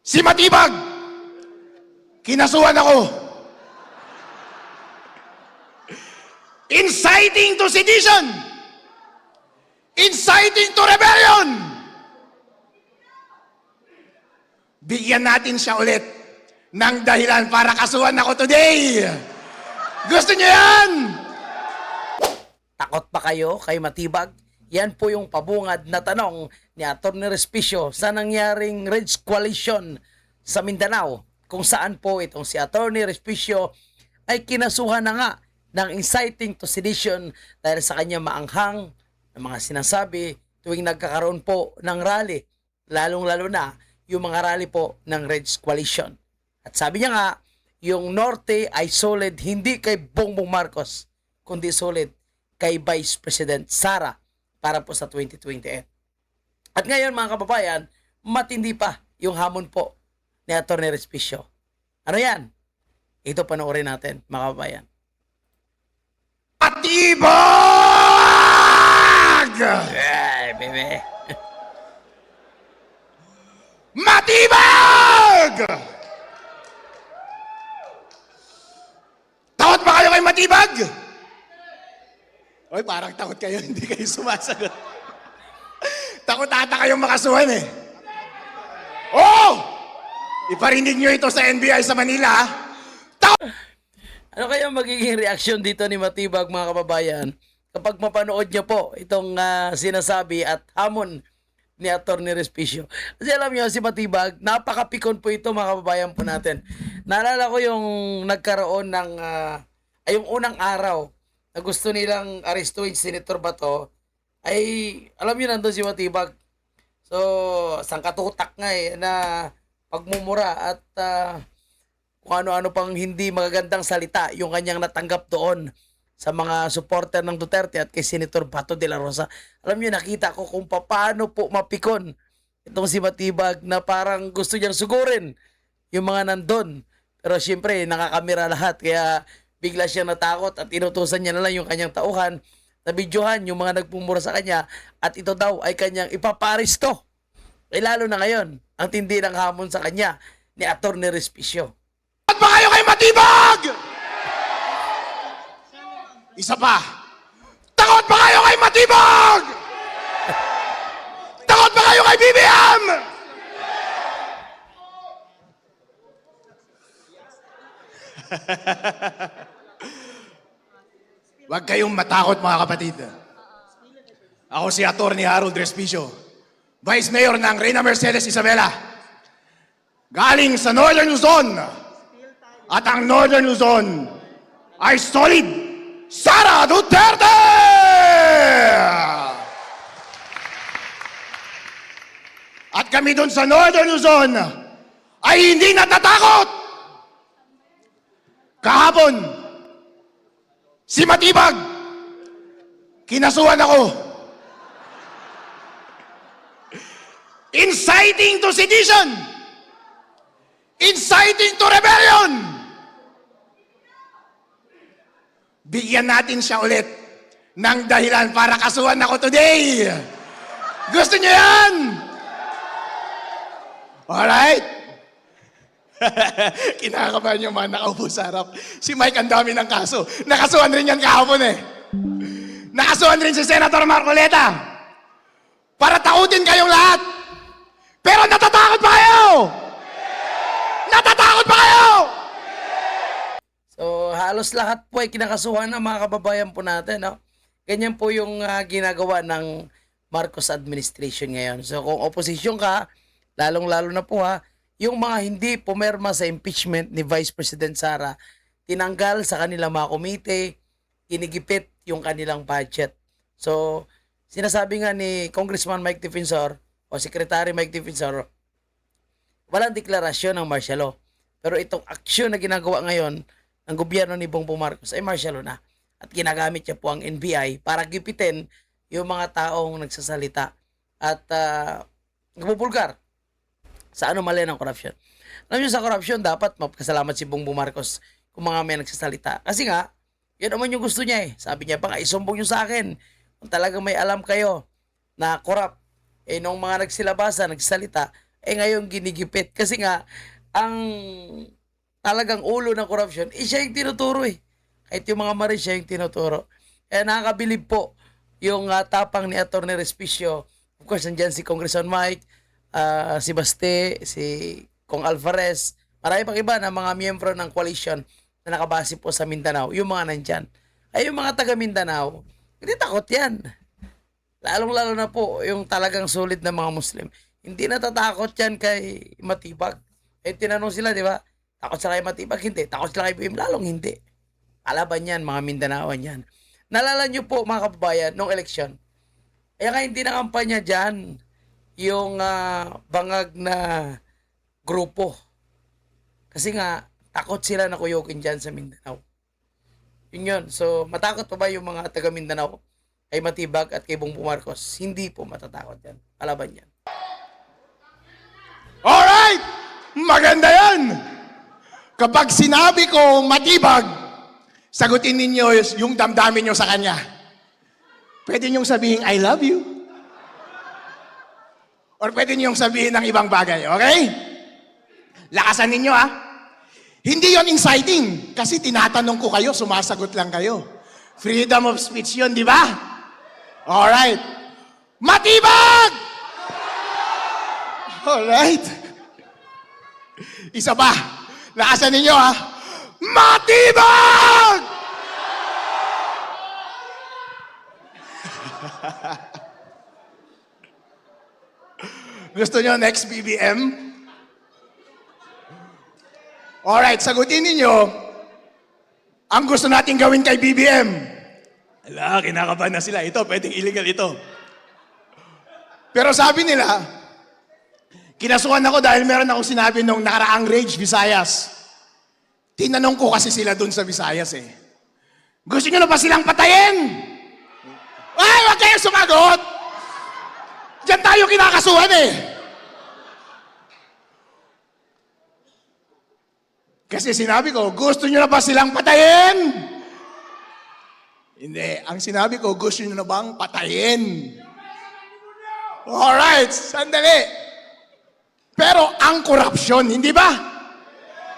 Si Matibag, kinasuhan ako. Inciting to sedition. Inciting to rebellion. Bigyan natin siya ulit ng dahilan para kasuhan ako today. Gusto niyo yan? Takot pa kayo kay Matibag? Yan po yung pabungad na tanong ni Atty. Respicio sa nangyaring Reds Coalition sa Mindanao, kung saan po itong si Atty. Respicio ay kinasuhan na nga ng inciting to sedition dahil sa kanya maanghang na mga sinasabi tuwing nagkakaroon po ng rally, lalong-lalo na yung mga rally po ng Reds Coalition. At sabi niya nga, yung Norte ay solid hindi kay Bongbong Marcos, kundi solid kay Vice President Sara para po sa 2028. At ngayon mga kababayan, matindi pa yung hamon po ni Atty. Respicio. Ano yan? Ito panoorin natin mga kababayan. Matibag! Ay, bebe. Matibag! Takot ba kayo kay Matibag? Oy, parang takot kayo, hindi kayo sumasagot. Takot ata kayong makasuhan eh. Oh! Iparinig nyo ito sa NBI sa Manila. Ano kaya magiging reaksyon dito ni Matibag mga kababayan kapag mapanood niyo po itong sinasabi at hamon ni Atty. Respicio? Kasi alam niyo si Matibag, napakapikon po ito mga kababayan po natin. Naalala ko yung nagkaroon ng yung unang araw na gusto nilang arestuin si Senator Bato, ay alam niyo nandun si Matibag. So, sangkatutak nga na pagmumura at kung ano-ano pang hindi magagandang salita yung kanyang natanggap doon sa mga supporter ng Duterte at kay Senator Bato de la Rosa. Alam niyo, nakita ko kung paano po mapikon itong si Matibag na parang gusto niyang sugurin yung mga nandun. Pero siyempre, nakakamera lahat kaya bigla siya natakot at inutusan niya na lang yung kanyang tauhan na videohan yung mga nagpumura sa kanya at ito daw ay kanyang ipaparisto. Eh lalo na ngayon, ang tindi ng hamon sa kanya ni Atty. Respicio. Takot ba kayo kay Matibag? Isa pa. Takot ba kayo kay Matibag? Takot ba kayo kay BBM? Huwag kayong matakot mga kapatid. Ako si Atty. Harold Respicio, Vice Mayor ng Reyna Mercedes Isabela. Galing sa Northern Luzon. At ang Northern Luzon ay solid Sara Duterte! At kami doon sa Northern Luzon ay hindi natatakot. Kahapon, si Matibag, kinasuhan ako. Inciting to sedition. Inciting to rebellion. Bigyan natin siya ulit ng dahilan para kasuhan ako today. Gusto niyo yan? Alright? Kinakabahan yung mga nakaupo sa harap. Si Mike, ang dami ng kaso. Nakasuhan rin yan kahapon eh. Nakasuhan rin si Senator Marcoleta. Para takutin kayong lahat. Pero natatakot pa kayo! Natatakot pa kayo! So halos lahat po ay kinakasuhan ng mga kababayan po natin. No? Ganyan po yung ginagawa ng Marcos administration ngayon. So kung opposition ka, lalong-lalo na po yung mga hindi pumerma sa impeachment ni Vice President Sara, tinanggal sa kanilang mga komite, inigipit yung kanilang budget. So, sinasabi nga ni Congressman Mike Defensor o Secretary Mike Defensor, walang deklarasyon ng martial law. Pero itong aksyon na ginagawa ngayon ng gobyerno ni Bongbong Marcos ay martial law na. At ginagamit niya po ang NBI para gipitin yung mga taong nagsasalita at nagpupulgar sa anomalya ng korupsyon. Alam niyo, sa korupsyon, dapat magpasalamat si Bongbong Marcos kung mga may nagsasalita. Kasi nga, yan naman yung gusto niya eh. Sabi niya pa nga, isumbong niyo sa akin kung talagang may alam kayo na korap. Eh, nung mga nagsilabasa, nagsalita, eh ngayon ginigipit. Kasi nga, ang talagang ulo ng corruption, siya yung tinuturo eh. Kahit yung mga maris, siya yung tinuturo. Kaya nakakabilib po yung tapang ni Atty. Respicio. Of course, nandyan si Congressman Mike, si Baste, si Kong Alvarez, marami pang iba na mga miyembro ng coalition na nakabase po sa Mindanao, yung mga nandyan. Ay yung mga taga Mindanao, hindi takot yan. Lalong-lalo na po yung talagang solid na mga Muslim. Hindi natatakot yan kay Matibag. Eh tinanong sila, di ba? Takot sila kay Matibag? Hindi. Takot sila kay BBM? Lalong hindi. Kalaban yan, mga Mindanaoan yan. Nalala nyo po mga kababayan, nung eleksyon, kaya nga hindi na kampanya dyan yung bangag na grupo. Kasi nga, takot sila na kuyukin dyan sa Mindanao. Yun yun. So, matakot pa ba yung mga taga Mindanao kay Matibag at kay Bongbong Marcos? Hindi po matatakot yan. Kalaban yan. Alright! Maganda yan! Kapag sinabi ko matibag, sagutin ninyo yung damdamin nyo sa kanya. Pwede nyong sabihin, I love you. Or pwede nyong sabihin ng ibang bagay, okay? Lakasan ninyo, ha? Hindi yon inciting. Kasi tinatanong ko kayo, sumasagot lang kayo. Freedom of speech yon, di ba? Alright. Matibag! Alright. Isa pa. Lakasan ninyo, ha? Matibag! Gusto nyo next BBM? Alright, sagutin ninyo ang gusto natin gawin kay BBM. Ala, kinakabahan na sila. Ito, pwedeng illegal ito. Pero sabi nila, kinasuhan ako dahil meron akong sinabi nung nakaraang Rage Visayas. Tinanong ko kasi sila dun sa Visayas eh. Gusto nyo na ba silang patayin? Ay, wag kayo sumagot! Diyan tayo kinakasuhan eh. Kasi sinabi ko, gusto nyo na ba silang patayin? Hindi. Ang sinabi ko, gusto nyo na bang patayin? Alright, sandali. Pero ang korupsyon, hindi ba?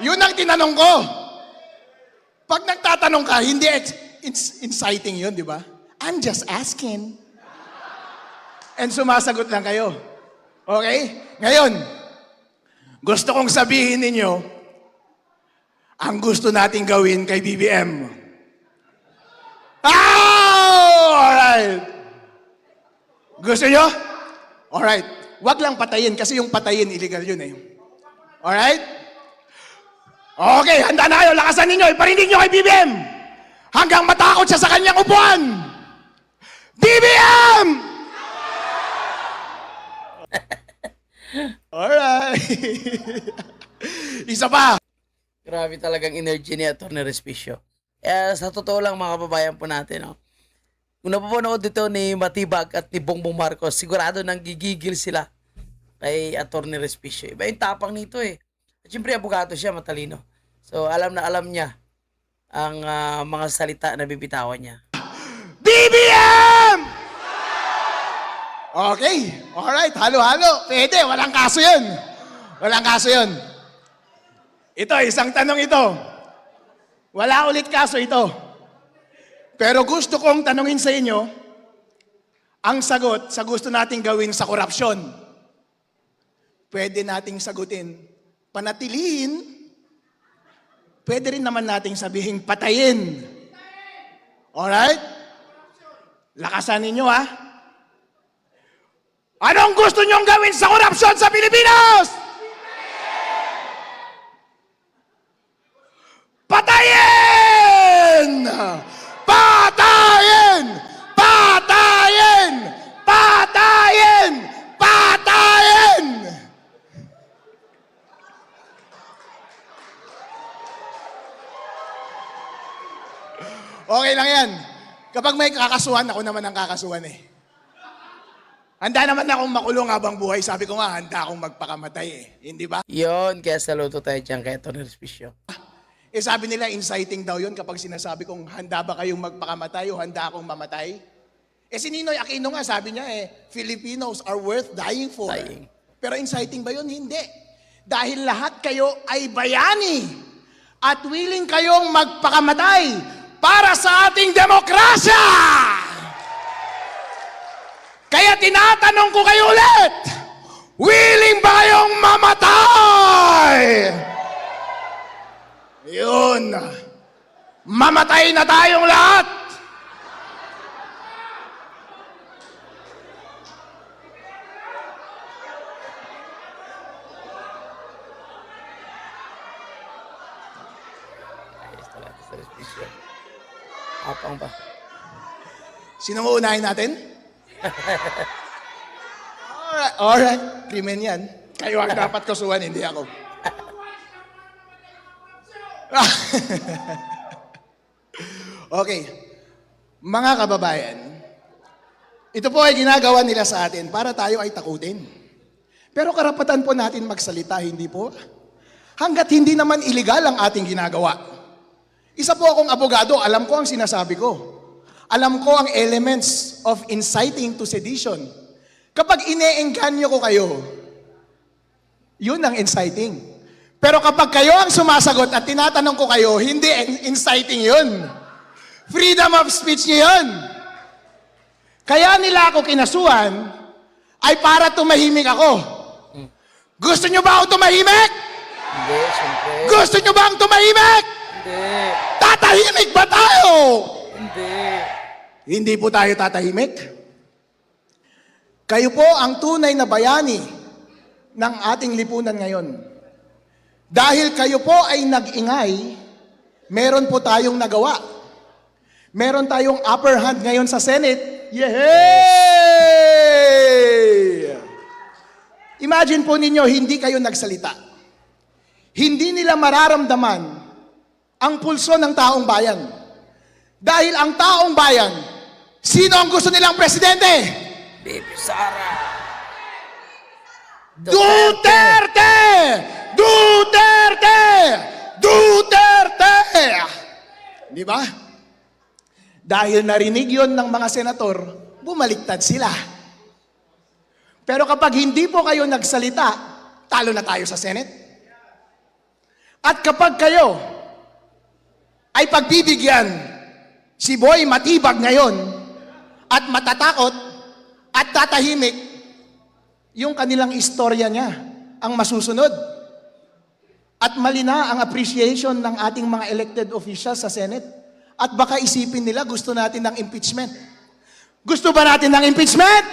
Yun ang tinanong ko. Pag nagtatanong ka, hindi inciting yun, di ba? I'm just asking. And sumasagot lang kayo. Okay? Ngayon, gusto kong sabihin ninyo, ang gusto nating gawin kay BBM. Alright. Gusto nyo? Alright. Wag lang patayin kasi yung patayin, illegal yun eh. Alright? Okay, handa na kayo. Lakasan ninyo. Iparinig nyo kay BBM. Hanggang matakot siya sa kanyang upuan. BBM! Alright. Isa pa. Grabe talagang energy ni Atty. Respicio. Sa totoo lang mga kababayan po natin, no? Kung napapanood dito ni Matibag at ni Bongbong Marcos, sigurado nang gigigil sila kay Atty. Respicio. Iba yung tapang nito eh. At syempre, abogado siya, matalino. So, alam na alam niya ang mga salita na bibitawan niya. BBM! Okay. Alright. Halo-halo. Pwede. Walang kaso yun. Walang kaso yun. Ito, isang tanong ito. Wala ulit kaso ito. Pero gusto kong tanungin sa inyo, ang sagot sa gusto nating gawin sa korupsyon. Pwede nating sagutin, panatilihin, pwede rin naman nating sabihin patayin. Alright? Lakasan ninyo ha. Anong gusto nyong gawin sa korupsyon sa Pilipinas? Patayin! Patayin! Patayin! Patayin! Patayin! Okay lang yan. Kapag may kakasuhan, ako naman ang kakasuhan eh. Handa naman akong makulong habang buhay. Sabi ko nga, handa akong magpakamatay eh. Hindi ba? Yon, kaya saluto tayo dyan kay Atty. Respicio. Eh sabi nila, inciting daw yun kapag sinasabi kong handa ba kayong magpakamatay o handa akong mamatay? Eh si Ninoy Aquino nga, sabi niya Filipinos are worth dying for. Dying. Pero inciting ba yun? Hindi. Dahil lahat kayo ay bayani at willing kayong magpakamatay para sa ating demokrasya. Kaya tinatanong ko kayo ulit, willing ba kayong mamatay? Yun. Mamatay na tayong lahat. Apang ba? Sino mo unahin natin? Alright. Krimen yan. Kayo ang dapat kusuhan, hindi ako. Okay. Mga kababayan, ito po ay ginagawa nila sa atin para tayo ay takutin. Pero karapatan po natin magsalita, hindi po? Hanggat hindi naman iligal ang ating ginagawa. Isa po akong abogado, alam ko ang sinasabi ko. Alam ko ang elements of inciting to sedition. Kapag ine-engganyo ko kayo, yun ang inciting. Pero kapag kayo ang sumasagot at tinatanong ko kayo, hindi inciting yun. Freedom of speech niyo yun. Kaya nila ako kinasuhan ay para tumahimik ako. Gusto nyo ba ako tumahimik? Hindi, siyempre. Gusto nyo ba ang tumahimik? Hindi. Tatahimik ba tayo? Hindi. Hindi po tayo tatahimik. Kayo po ang tunay na bayani ng ating lipunan ngayon. Dahil kayo po ay nag-ingay, meron po tayong nagawa. Meron tayong upper hand ngayon sa Senate. Yehey! Imagine po ninyo, hindi kayo nagsalita. Hindi nila mararamdaman ang pulso ng taong bayan. Dahil ang taong bayan, sino ang gusto nilang presidente? Baby Sara. Duterte! Duterte! Duterte! Di ba? Dahil narinig yon ng mga senator, bumaliktad sila. Pero kapag hindi po kayo nagsalita, talo na tayo sa Senate. At kapag kayo ay pagbibigyan si Boy Matibag ngayon at matatakot at tatahimik, yung kanilang istorya niya ang masusunod. At malina ang appreciation ng ating mga elected officials sa Senate. At baka isipin nila gusto natin ng impeachment. Gusto ba natin ng impeachment?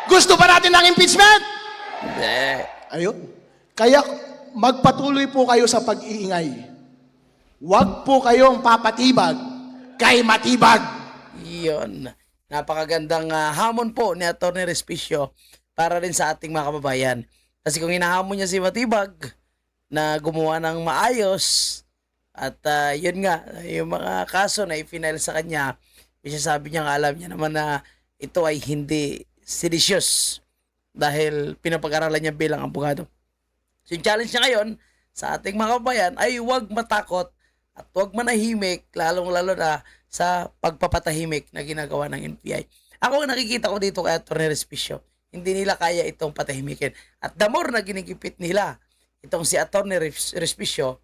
Gusto ba natin ng impeachment? Hindi. Ayun. Kaya magpatuloy po kayo sa pag-iingay. Huwag po kayong papatibag kay matibag. Iyon. Napakagandang hamon po ni Atty. Respicio para rin sa ating mga kababayan. Kasi kung hinahamon niya si Matibag na gumawa ng maayos at yun nga, yung mga kaso na i-final sa kanya, sabi niya nga alam niya naman na ito ay hindi seditious dahil pinapag-aralan niya bilang abogado. So yung challenge niya ngayon sa ating mga kababayan ay huwag matakot at huwag manahimik, lalong-lalo na sa pagpapatahimik na ginagawa ng NBI. Ako nakikita ko dito kay Atty. Respicio, hindi nila kaya itong patahimikin. At the more na ginigipit nila itong si Atty. Respicio,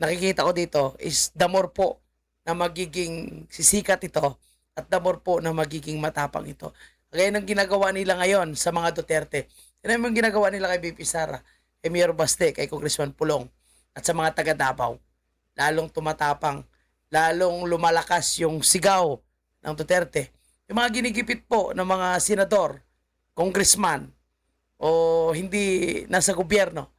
nakikita ko dito is the more po na magiging sisikat ito at the more po na magiging matapang ito. Kaya nang ginagawa nila ngayon sa mga Duterte, yan ang ginagawa nila kay BP Sara, kay Mayor Baste, kay Congressman Pulong, at sa mga taga Davao. Lalong tumatapang, lalong lumalakas yung sigaw ng Duterte. Yung mga ginigipit po ng mga senador, congressman, o hindi nasa gobyerno,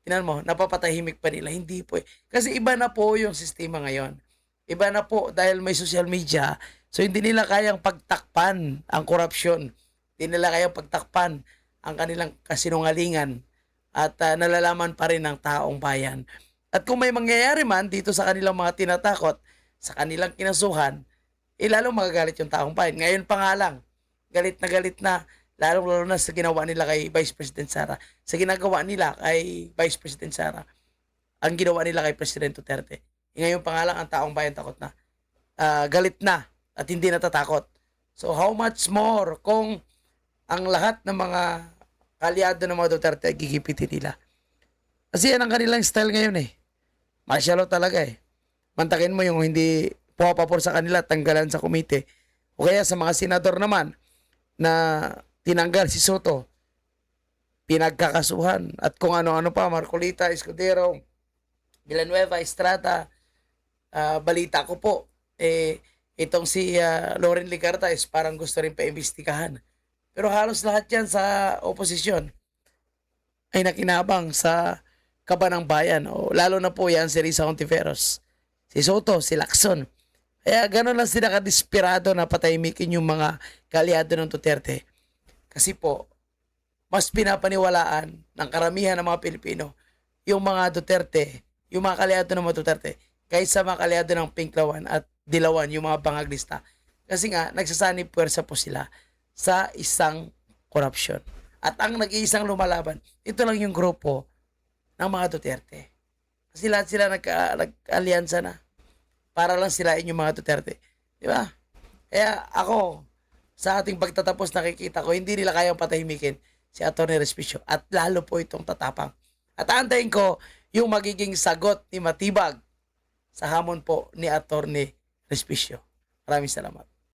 tinan mo, napapatahimik pa nila. Hindi po eh. Kasi iba na po yung sistema ngayon. Iba na po dahil may social media. So hindi nila kayang pagtakpan ang korupsyon. Hindi nila kayang pagtakpan ang kanilang kasinungalingan. At nalalaman pa rin ng taong bayan. At kung may mangyayari man dito sa kanilang mga tinatakot, sa kanilang kinasuhan, lalong magagalit yung taong bayan. Ngayon pa nga lang, galit na, lalong-lalo na sa ginawa nila kay Vice President Sara. Sa ginagawa nila kay Vice President Sara, ang ginawa nila kay President Duterte. Ngayon pa nga lang, ang taong bayan takot na. Galit na at hindi natatakot. So how much more kung ang lahat ng mga kalyado ng mga Duterte ay gigipitin nila. Kasi yan ang kanilang style ngayon eh. Martial law talaga eh. Mantakin mo yung hindi pumapapor sa kanila, tanggalan sa komite. O kaya sa mga senador naman na tinanggal si Soto, pinagkakasuhan at kung ano-ano pa, Marcolita, Escudero, Villanueva, Estrada, balita ko po, itong si Loren Ligarta is parang gusto rin pa-imbestigahan. Pero halos lahat yan sa oposisyon ay nakinabang sa kaba ng bayan. O, lalo na po yan si Risa Hontiveros, si Soto, si Lacson. Kaya gano'n lang sila kadesperado na patahimikin yung mga kalyado ng Duterte. Kasi po, mas pinapaniwalaan ng karamihan ng mga Pilipino yung mga Duterte, yung mga kalyado ng mga Duterte, kaysa mga kalyado ng Pinklawan at Dilawan, yung mga bangaglista. Kasi nga, nagsasanib puwersa po sila sa isang korupsyon. At ang nag-iisang lumalaban, ito lang yung grupo ng mga Duterte. Kasi lahat sila nag-alyansa na para lang silain yung mga Duterte. Di ba? Kaya ako, sa ating pagtatapos nakikita ko, hindi nila kayang patahimikin si Atty. Respicio. At lalo po itong tatapang. At aantayin ko yung magiging sagot ni Matibag sa hamon po ni Atty. Respicio. Maraming salamat.